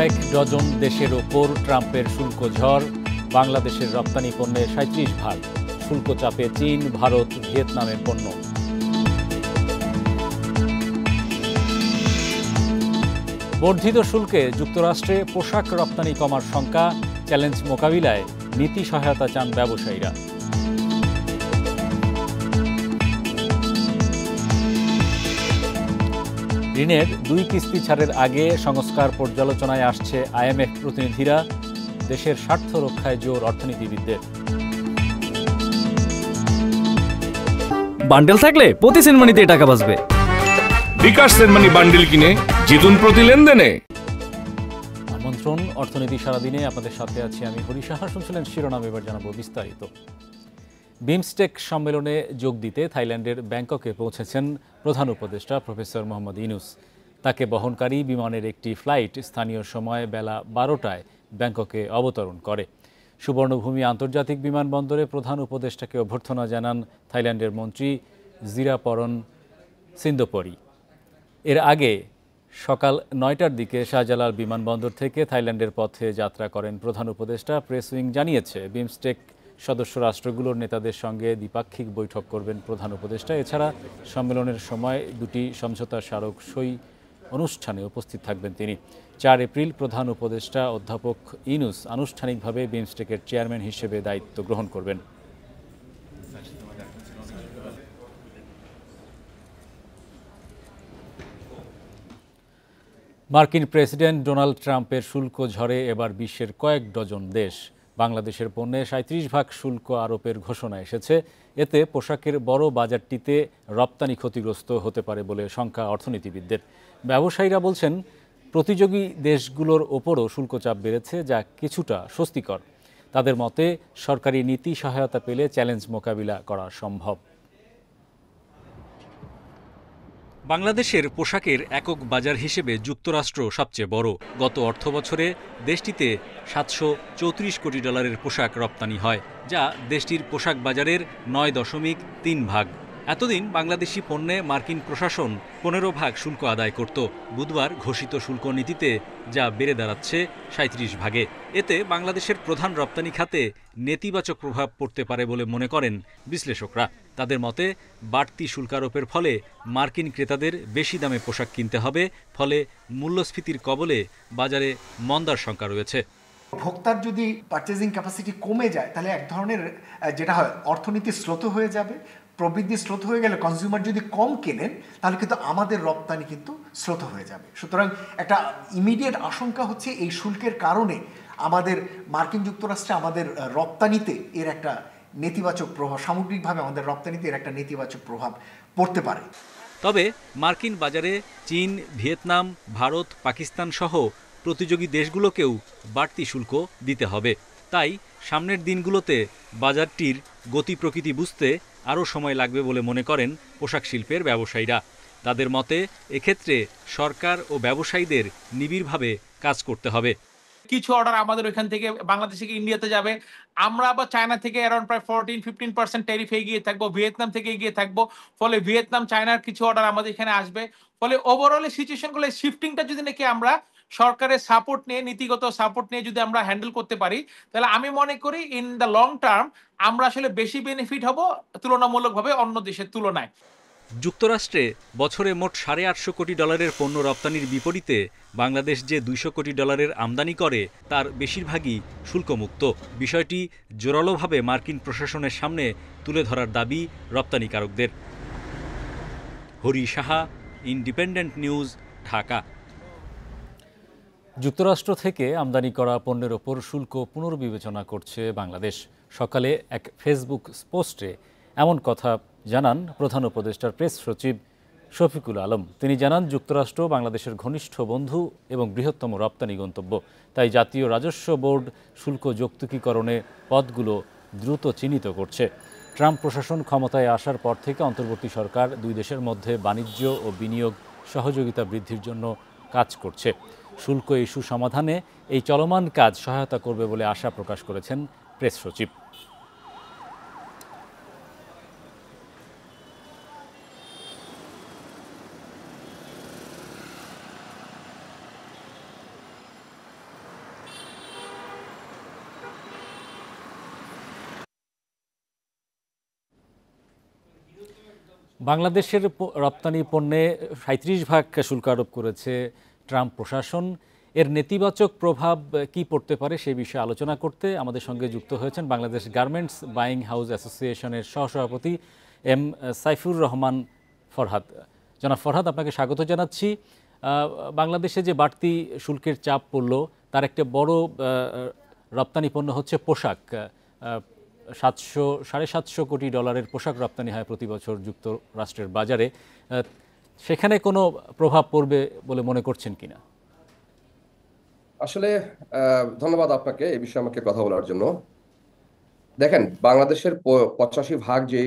কয়েক ডজন দেশের ওপর ট্রাম্পের শুল্ক ঝড়, বাংলাদেশের রপ্তানি পণ্যের ৩৭%। শুল্ক চাপে চীন, ভারত, ভিয়েতনামের পণ্য। বর্ধিত শুল্কে যুক্তরাষ্ট্রে পোশাক রপ্তানি কমার শঙ্কা, চ্যালেঞ্জ মোকাবিলায় নীতি সহায়তা চান ব্যবসায়ীরা। ঋণের ২ কিস্তি ছাড়ের আগে সংস্কার পর্যালোচনায় আসছে আইএমএফ প্রতিনিধিরা। দেশের স্বার্থ রক্ষায় জোর অর্থনীতিবিদদের। বান্ডেল থাকলে প্রতি সেনমানিতে টাকা বাঁচবে। বিকাশ সেনমানি বান্ডেল কিনে জিতুন প্রতি লেনদেনে। আমন্ত্রণ অর্থনীতি সারাদিনে, আপনাদের সাথে আছি আমি হরি সাহা। শুনছিলেন শিরোনাম, এবার জানাবো বিস্তারিত। বিমস্টেক সম্মেলনে যোগ দিতে থাইল্যান্ডের ব্যাংককে পৌঁছেছেন প্রধান উপদেষ্টা প্রফেসর মোহাম্মদ ইউনূস। তাকে বহনকারী বিমানের একটি ফ্লাইট স্থানীয় সময় বেলা ১২টায় ব্যাংককে অবতরণ করে। সুবর্ণভূমি আন্তর্জাতিক বিমানবন্দরে প্রধান উপদেষ্টাকে অভ্যর্থনা জানান থাইল্যান্ডের মন্ত্রী জিরাপরন সিন্দোপরি। এর আগে সকাল ৯টার দিকে শাহজালাল বিমানবন্দর থেকে থাইল্যান্ডের পথে যাত্রা করেন প্রধান উপদেষ্টা। প্রেস উইং জানিয়েছে, বিমস্টেক সদস্য রাষ্ট্রগুলোর নেতাদের সঙ্গে দ্বিপাক্ষিক বৈঠক করবেন প্রধান উপদেষ্টা। এছাড়া সম্মেলনের সময় দুটি সমঝোতা স্মারক সই অনুষ্ঠানে উপস্থিত থাকবেন তিনি। ৪ এপ্রিল প্রধান উপদেষ্টা অধ্যাপক ইউনূস আনুষ্ঠানিকভাবে বিমস্টেকের চেয়ারম্যান হিসেবে দায়িত্ব গ্রহণ করবেন। মার্কিন প্রেসিডেন্ট ডোনাল্ড ট্রাম্পের শুল্ক ঝড়ে এবার বিশ্বের কয়েক ডজন দেশ। বাংলাদেশের পণ্যে ৩৭% শুল্ক আরোপের ঘোষণা এসেছে। এতে পোশাকের বড় বাজারটিতে রপ্তানি ক্ষতিগ্রস্ত হতে পারে বলে শঙ্কা অর্থনীতিবিদদের। ব্যবসায়ীরা বলছেন, প্রতিযোগী দেশগুলোর ওপরও শুল্ক চাপ বেড়েছে, যা কিছুটা স্বস্তিকর। তাদের মতে, সরকারি নীতি সহায়তা পেলে চ্যালেঞ্জ মোকাবিলা করা সম্ভব। বাংলাদেশের পোশাকের একক বাজার হিসেবে যুক্তরাষ্ট্র সবচেয়ে বড়। গত অর্থবছরে দেশটিতে $৭৩৪ কোটি পোশাক রপ্তানি হয়, যা দেশটির পোশাক বাজারের ৯.৩%। এতদিন বাংলাদেশি পণ্যে মার্কিন প্রশাসন ১৫% শুল্ক আদায় করত। বুধবার ঘোষিত শুল্ক নীতিতে যা বেড়ে দাঁড়াচ্ছে ৩৭%। এতে বাংলাদেশের প্রধান রপ্তানি খাতে নেতিবাচক প্রভাব পড়তে পারে বলে মনে করেন বিশ্লেষকরা। তাদের মতে, বাড়তি শুল্কারোপের ফলে মার্কিন ক্রেতাদের বেশি দামে পোশাক কিনতে হবে, ফলে মূল্যস্ফীতির কবলে বাজারে মন্দার শঙ্কা রয়েছে। ভোক্তার যদি পারচেজিং ক্যাপাসিটি কমে যায়, তাহলে এক ধরনের যেটা হয়, অর্থনীতি স্লোত হয়ে যাবে। প্রবৃদ্ধি স্লোত হয়ে গেলে কনজিউমার যদি কম কেনেন, তাহলে কিন্তু আমাদের রপ্তানি কিন্তু স্লোত হয়ে যাবে। সুতরাং একটা ইমিডিয়েট আশঙ্কা হচ্ছে এই শুল্কের কারণে আমাদের মার্কিন যুক্তরাষ্ট্রে আমাদের রপ্তানিতে এর একটা নেতিবাচক প্রভাব, সামগ্রিকভাবে আমাদের রপ্তানিতে এর একটা নেতিবাচক প্রভাব পড়তে পারে। তবে মার্কিন বাজারে চীন, ভিয়েতনাম, ভারত, পাকিস্তান সহ প্রতিযোগী দেশগুলোকেও বাড়তি শুল্ক দিতে হবে। তাই সামনের দিনগুলোতে বাজারটির গতি প্রকৃতি বুঝতে আরও সময় লাগবে বলে মনে করেন পোশাক শিল্পের ব্যবসায়ীরা। তাদের মতে, এক্ষেত্রে সরকার ও ব্যবসায়ীদের নিবিড়ভাবে কাজ করতে হবে। কিছু অর্ডার আমাদের ওইখান থেকে বাংলাদেশ থেকে ইন্ডিয়াতে যাবে, আমরা আবার চায়না থেকে অ্যারাউন্ড প্রায় 14-15% ট্যারিফ এগিয়ে থাকবো, ভিয়েতনাম থেকে এগিয়ে থাকবো। ফলে ভিয়েতনাম, চায়নার কিছু অর্ডার আমাদের এখানে আসবে। ফলে ওভারঅল সিচুয়েশনগুলো, শিফটিংটা যদি নাকি আমরা সরকারের সাপোর্ট নিয়ে, নীতিগত সাপোর্ট নিয়ে যদি আমরা হ্যান্ডেল করতে পারি, তাহলে আমি মনে করি ইন দ্য লং টার্ম আমরা আসলে বেশি বেনিফিট হব তুলনামূলকভাবে অন্য দেশের তুলনায়। যুক্তরাষ্ট্রে বছরে মোট $850 কোটি পণ্য রপ্তানির বিপরীতে বাংলাদেশ যে $200 কোটি আমদানি করে, তার বেশিরভাগই শুল্কমুক্ত। বিষয়টি জোরালোভাবে মার্কিন প্রশাসনের সামনে তুলে ধরার দাবি রপ্তানিকারকদের। Hari Saha, independent news, Dhaka. যুক্তরাষ্ট্র থেকে আমদানি করা পণ্যের ওপর শুল্ক পুনর্বিবেচনা করছে বাংলাদেশ। সকালে এক ফেসবুক পোস্টে এমন কথা জানান প্রধান উপদেষ্টার প্রেস সচিব শফিকুল আলম। তিনি জানান, যুক্তরাষ্ট্র বাংলাদেশের ঘনিষ্ঠ বন্ধু এবং বৃহত্তম রপ্তানি গন্তব্য। তাই জাতীয় রাজস্ব বোর্ড শুল্ক যৌক্তিকীকরণে পথগুলো দ্রুত চিহ্নিত করছে। ট্রাম্প প্রশাসন ক্ষমতায় আসার পর থেকে অন্তর্বর্তী সরকার দুই দেশের মধ্যে বাণিজ্য ও বিনিয়োগ সহযোগিতা বৃদ্ধির জন্য কাজ করছে। শুল্ক ইস্যু সমাধানে এই চলমান কাজ সহায়তা করবে বলে আশা প্রকাশ করেছেন প্রেস সচিব। বাংলাদেশের রপ্তানি পণ্যে ৩৭% শুল্ক আরোপ করেছে ট্রাম্প প্রশাসন। এর নেতিবাচক প্রভাব কি পড়তে পারে সেই বিষয়ে আলোচনা করতে আমাদের সঙ্গে যুক্ত হয়েছেন বাংলাদেশ গার্মেন্টস বাইং হাউস অ্যাসোসিয়েশনের সহসভাপতি এম সাইফুর রহমান ফরহাদ। জনাব ফরহাদ, আপনাকে স্বাগত জানাচ্ছি। বাংলাদেশে যে বাড়তি শুল্কের চাপ পড়ল তার একটা বড় রপ্তানি পণ্য হচ্ছে পোশাক। 700-750 কোটি ডলারের পোশাক রপ্তানি হয় প্রতি বছর যুক্তরাষ্ট্রের বাজারে। সেখানে কোনো প্রভাব পড়বে বলে মনে করছেন কিনা? আসলে ধন্যবাদ আপনাকে এই বিষয়ে আমাকে কথা বলার জন্য। দেখেন, বাংলাদেশের 85% যে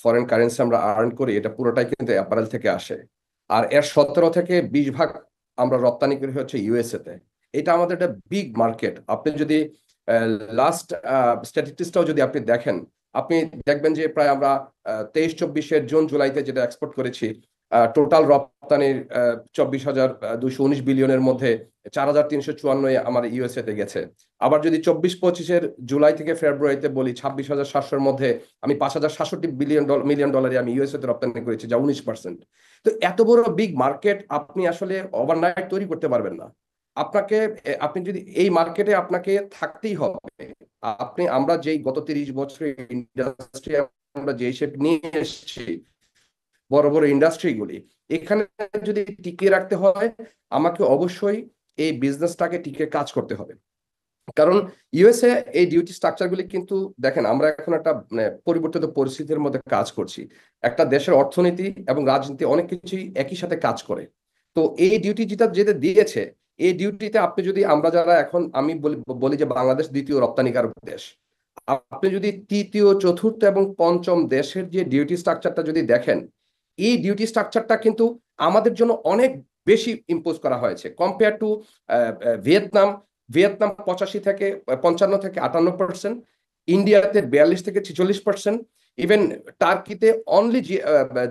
ফরেন কারেন্সি আমরা আর্ন করি এটা পুরোটাই কিন্তু অ্যাপারেল থেকে আসে, আর এর 17 থেকে 20% আমরা রপ্তানি করি হচ্ছে ইউএসএ তে। এটা আমাদের একটা বিগ মার্কেট। আপনি যদি লাস্ট স্ট্যাটিস্টিক্সটাও যদি আপনি দেখেন, আপনি দেখবেন যে প্রায় আমরা 23-24 জুন জুলাইতে যেটা এক্সপোর্ট করেছি, টোটাল রপ্তানির 24,219 বিলিয়নের মধ্যে 4,354 আমার ইউএসএ তে গেছে। আবার যদি 24-25 জুলাই থেকে ফেব্রুয়ারিতে বলি, 26,700-এর মধ্যে আমি 5,067 মিলিয়ন ডলারে আমি ইউএসএ তে রপ্তানি করেছি, যা 19%। তো এত বড় বিগ মার্কেট আপনি আসলে ওভারনাইট তৈরি করতে পারবেন না। আপনি যদি এই মার্কেটে আপনাকে থাকতেই হবে। আমরা যেই গত 30 বছরের ইন্ডাস্ট্রি আমরা যে শেপ নিয়ে এসেছি, বড় বড় ইন্ডাস্ট্রিগুলি, এখানে যদি টিকিয়ে রাখতে হয় আমাকে অবশ্যই এই বিজনেসটাকে টিকে কাজ করতে হবে। কারণ ইউএসএ এই ডিউটি স্ট্রাকচারগুলি কিন্তু দেখেন, আমরা এখন একটা পরিবর্তিত পরিস্থিতির মধ্যে কাজ করছি। একটা দেশের অর্থনীতি এবং রাজনীতি অনেক কিছুই একই সাথে কাজ করে। তো এই ডিউটি যেটা দিয়েছে, এই ডিউটিতে আপনি যদি আমরা যারা এখন আমি বলি যে বাংলাদেশ দ্বিতীয় রপ্তানিকারক দেশ, আপনি যদি তৃতীয়, চতুর্থ এবং পঞ্চম দেশের যে ডিউটি স্ট্রাকচারটা যদি দেখেন, এই ডিউটি স্ট্রাকচারটা কিন্তু আমাদের জন্য অনেক বেশি ইম্পোজ করা হয়েছে কম্পেয়ার টু ভিয়েতনাম। 85 থেকে 55 থেকে 58%, ইন্ডিয়াতে 42 থেকে 46%, ইভেন টার্কিতে অনলি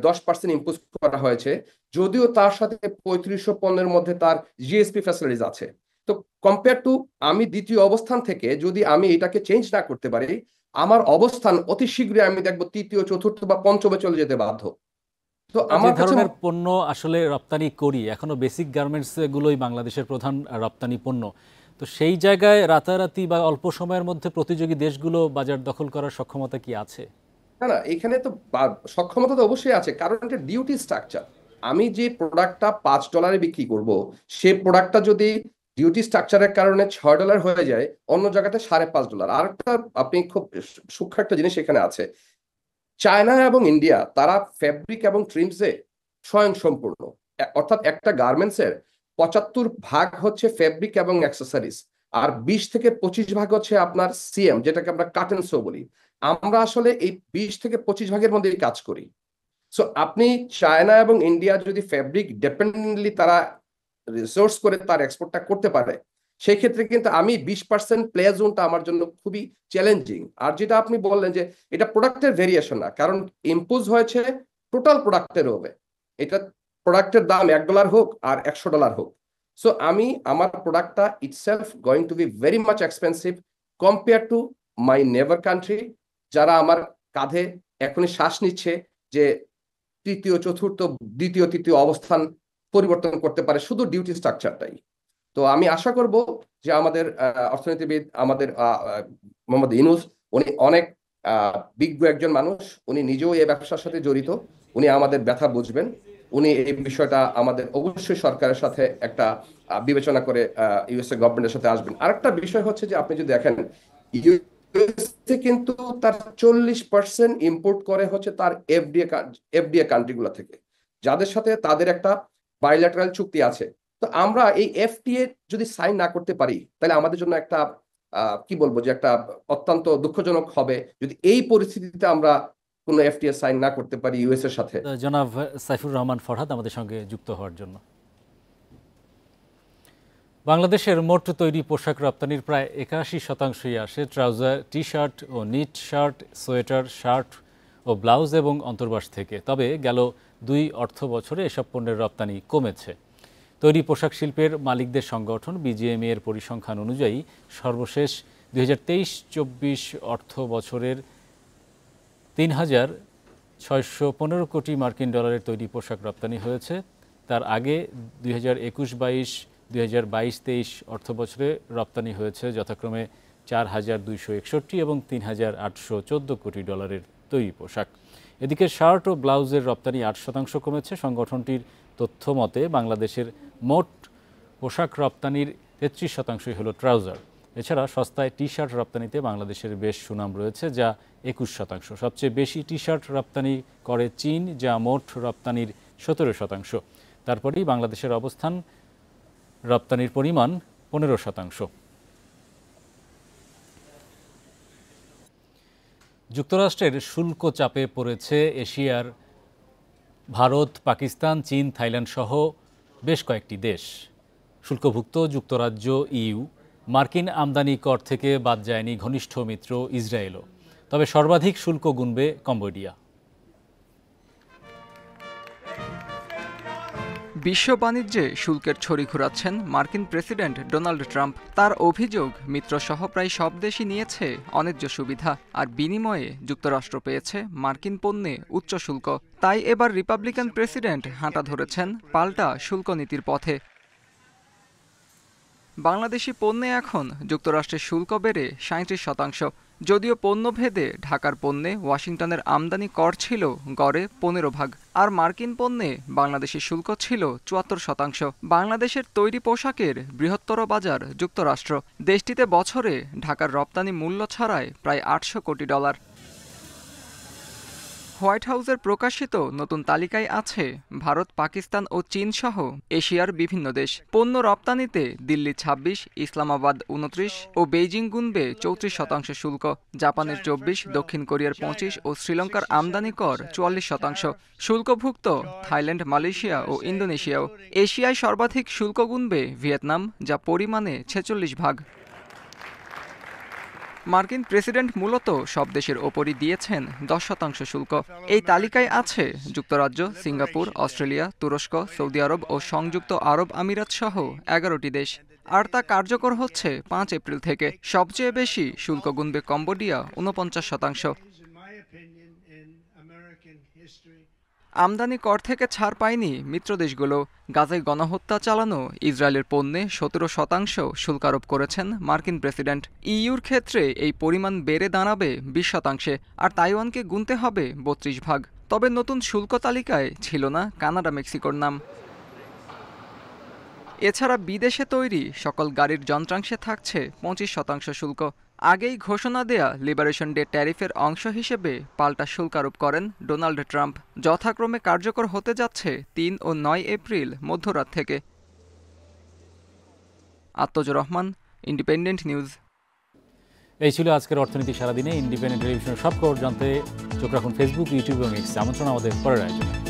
10% ইম্পোজ করা হয়েছে, যদিও তার সাথে 3500 পণ্যের মধ্যে তার জিএসপি ফ্যাসিলিটিস আছে। তো কম্পেয়ার টু আমি দ্বিতীয় অবস্থান থেকে যদি আমি এটাকে চেঞ্জ না করতে পারি, আমার অবস্থান অতি শীঘ্রই আমি দেখবো তৃতীয়, চতুর্থ বা পঞ্চমে চলে যেতে বাধ্য। তো যে আমার কাছে ধরনের পণ্য আসলে রপ্তানি করি, এখনো বেসিক গার্মেন্টস গুলোই বাংলাদেশের প্রধান রপ্তানি পণ্য। তো সেই জায়গায় রাতারাতি বা অল্প সময়ের মধ্যে প্রতিযোগী দেশগুলো বাজার দখল করার সক্ষমতা কি আছে? না, এখানে তো সক্ষমতা তো অবশ্যই আছে, কারণ এটা ডিউটি স্ট্রাকচার। আমি যে প্রোডাক্টটা $5 বিক্রি করব, সে প্রোডাক্টটা যদি ডিউটি স্ট্রাকচারের কারণে $6 হয়ে যায়, অন্য জায়গাতে $5.5। আর একটা আপনি খুব সূক্ষ্ম একটা জিনিস এখানে আছে, চায়না এবং ইন্ডিয়া তারা ফেব্রিক এবং ট্রিমসে স্বয়ংসম্পূর্ণ। অর্থাৎ একটা গার্মেন্টসের 75% হচ্ছে ফেব্রিক এবং অ্যাক্সেসরিজ, আর 20 থেকে 25% হচ্ছে আপনার সিএম, যেটাকে আমরা কাটেন্সও বলি। আমরা আসলে এই 20 থেকে 25% মধ্যেই কাজ করি। সো আপনি চায়না এবং ইন্ডিয়া যদি ফেব্রিক ডিপেন্ডেন্টলি তারা রিসোর্স করে তার এক্সপোর্টটা করতে পারে, সেই ক্ষেত্রে কিন্তু আমি 20% প্লে জোনটা আমার জন্য খুবই চ্যালেঞ্জিং। আর যেটা আপনি বললেন যে এটা প্রোডাক্টের ভেরিয়েশন না, কারণ ইম্পোজ হয়েছে টোটাল প্রোডাক্টের হবে। এটা প্রোডাক্টের দাম $1 হোক আর $100 হোক, সো আমার প্রোডাক্টটা itself going to be very much expensive compare to my never country, যারা আমার কাঁধে এখনই শ্বাস নিচ্ছে যে তৃতীয়, চতুর্থ, দ্বিতীয়, তৃতীয় অবস্থান পরিবর্তন করতে পারে শুধু ডিউটি স্ট্রাকচারটাই। তো আমি আশা করব যে আমাদের অর্থনীতিবিদ, আমাদের মোহাম্মদ ইউনূস, উনি অনেক বিজ্ঞ একজন মানুষ, উনি নিজেও এই ব্যবসার সাথে জড়িত, উনি আমাদের ব্যথা বুঝবেন। উনি এই বিষয়টা আমাদের অবশ্যই সরকারের সাথে একটা বিবেচনা করে ইউএসএ গভর্নমেন্টের সাথে আসবেন। আরেকটা বিষয় হচ্ছে যে আপনি যদি দেখেন, ইউএসএ কিন্তু তার 40% ইম্পোর্ট করে হচ্ছে তার এফডিএ কান্ট্রিগুলো থেকে, যাদের সাথে তাদের একটা বাইল্যাটারাল চুক্তি আছে। তো আমরা এই এফটিএ যদি সাইন না করতে পারি, তাহলে আমাদের জন্য একটা কি বলবো যে একটা অত্যন্ত দুঃখজনক হবে যদি এই পরিস্থিতিতে আমরা কোনো এফটিএ সাইন না করতে পারি ইউএস এর সাথে। জনাব সাইফুর রহমান ফরহাদ আমাদের সঙ্গে যুক্ত হওয়ার জন্য। বাংলাদেশের মোট তৈরি পোশাক রপ্তানির প্রায় 81%ই আসে ট্রাউজার, টি শার্ট ও নিট শার্ট, সোয়েটার, শার্ট ও ব্লাউজ এবং অন্তর্বাস থেকে। তবে গেল 2 অর্থ বছরে এসব পণ্যের রপ্তানি কমেছে। তৈরি পোশাক শিল্পের মালিকদের সংগঠন বিজিএমইএ এর পরিসংখ্যান অনুযায়ী সর্বশেষ 2023-24 অর্থ বছরের 3,000 615 কোটি মার্কিন ডলারের তৈরি পোশাক রপ্তানি হয়েছে। তার আগে 2021-22, 2022-23 অর্থবছরে রপ্তানি হয়েছে যথাক্রমে 4,261 এবং 3,814 কোটি ডলারের তৈরি পোশাক। এদিকে শার্ট ও ব্লাউজের রপ্তানি 8% কমেছে। সংগঠনটির তথ্য মতে বাংলাদেশের মোট পোশাক রপ্তানির 33% হলো ট্রাউজার। এছাড়া সস্তায় টি শার্ট রপ্তানিতে বাংলাদেশের বেশ সুনাম রয়েছে, যা 21%। সবচেয়ে বেশি টি শার্ট রপ্তানি করে চীন, যা মোট রপ্তানির 17%। তারপরেই বাংলাদেশের অবস্থান, রপ্তানির পরিমাণ 15%। যুক্তরাষ্ট্রের শুল্ক চাপে পড়েছে এশিয়ার ভারত, পাকিস্তান, চীন, থাইল্যান্ড সহ বেশ কয়েকটি দেশ। শুল্কভুক্ত যুক্তরাজ্য, ইইউ, মার্কিন আমদানি কর থেকে বাদ যায়নি ঘনিষ্ঠ মিত্র ইসরায়েলও। তবে সর্বাধিক শুল্ক গুনবে কম্বোডিয়া। বিশ্ব বাণিজ্যে শুল্কের ছড়ি ঘোরাচ্ছেন মার্কিন প্রেসিডেন্ট ডোনাল্ড ট্রাম্প। তার অভিযোগ, মিত্রসহ প্রায় সব দেশই নিয়েছে অন্যায্য সুবিধা, আর বিনিময়ে যুক্তরাষ্ট্র পেয়েছে মার্কিন পণ্যে উচ্চ শুল্ক। তাই এবার রিপাবলিকান প্রেসিডেন্ট হাঁটা ধরেছেন পাল্টা শুল্ক নীতির পথে। বাংলাদেশি পণ্যে এখন যুক্তরাষ্ট্রের শুল্ক বেড়ে 37%। যদিও পণ্যভেদে ঢাকার পণ্যে ওয়াশিংটনের আমদানি কর ছিল গড়ে 15%, আর মার্কিন পণ্যে বাংলাদেশি শুল্ক ছিল 74%। বাংলাদেশের তৈরি পোশাকের বৃহত্তর বাজার যুক্তরাষ্ট্র। দেশটিতে বছরে ঢাকার রপ্তানি মূল্য ছাড়ায় প্রায় $800 কোটি। হোয়াইট হাউসের প্রকাশিত নতুন তালিকায় আছে ভারত, পাকিস্তান ও চীন সহ এশিয়ার বিভিন্ন দেশ। পণ্য রপ্তানিতে দিল্লি 26, ইসলামাবাদ 29 ও বেইজিং গুনবে 34% শুল্ক। জাপানের 24, দক্ষিণ কোরিয়ার 25 ও শ্রীলঙ্কার আমদানি কর 44%। শুল্কভুক্ত থাইল্যান্ড, মালয়েশিয়া ও ইন্দোনেশিয়াও। এশিয়ায় সর্বাধিক শুল্ক গুনবে ভিয়েতনাম, যা পরিমাণে 46 ভাগ। মার্কিন প্রেসিডেন্ট মূলত সব দেশের ওপরই দিয়েছেন 10% শুল্ক। এই তালিকায় আছে যুক্তরাজ্য, সিঙ্গাপুর, অস্ট্রেলিয়া, তুরস্ক, সৌদি আরব ও সংযুক্ত আরব আমিরাত সহ 11টি দেশ। আর তা কার্যকর হচ্ছে 5 এপ্রিল থেকে। সবচেয়ে বেশি শুল্ক গুনবে কম্বোডিয়া 49%। আমদানি কর থেকে ছাড় পায়নি মিত্রদেশগুলো। গাজায় গণহত্যা চালানো ইসরায়েলের পণ্যে 17% শুল্ক আরোপ করেছেন মার্কিন প্রেসিডেন্ট। ইইউর ক্ষেত্রে এই পরিমাণ বেড়ে দাঁড়াবে 20%, আর তাইওয়ানকে গুনতে হবে 32 ভাগ। তবে নতুন শুল্ক তালিকায় ছিল না কানাডা, মেক্সিকোর নাম। এছাড়া বিদেশে তৈরি সকল গাড়ির যন্ত্রাংশে থাকছে 25% শুল্ক। আগেই ঘোষণা দেয়া লিবারেশন ডে ট্যারিফের অংশ হিসেবে পাল্টা শুল্ক আরোপ করেন ডোনাল্ড ট্রাম্প। যথাক্রমে কার্যকর হতে যাচ্ছে 3 ও 9 এপ্রিল মধ্যরাত থেকে। আত্মজুর রহমান, ইন্ডিপেন্ডেন্ট নিউজ। এই ছিল আজকের অর্থনীতি সারাদিনে। ইন্ডিপেন্ডেন্ট টেলিভিশনের সব খবর জানতে চোখ রাখুন ফেসবুক, ইউটিউব এবং এক্সে। আমন্ত্রণ আমাদের পরের আয়োজনে।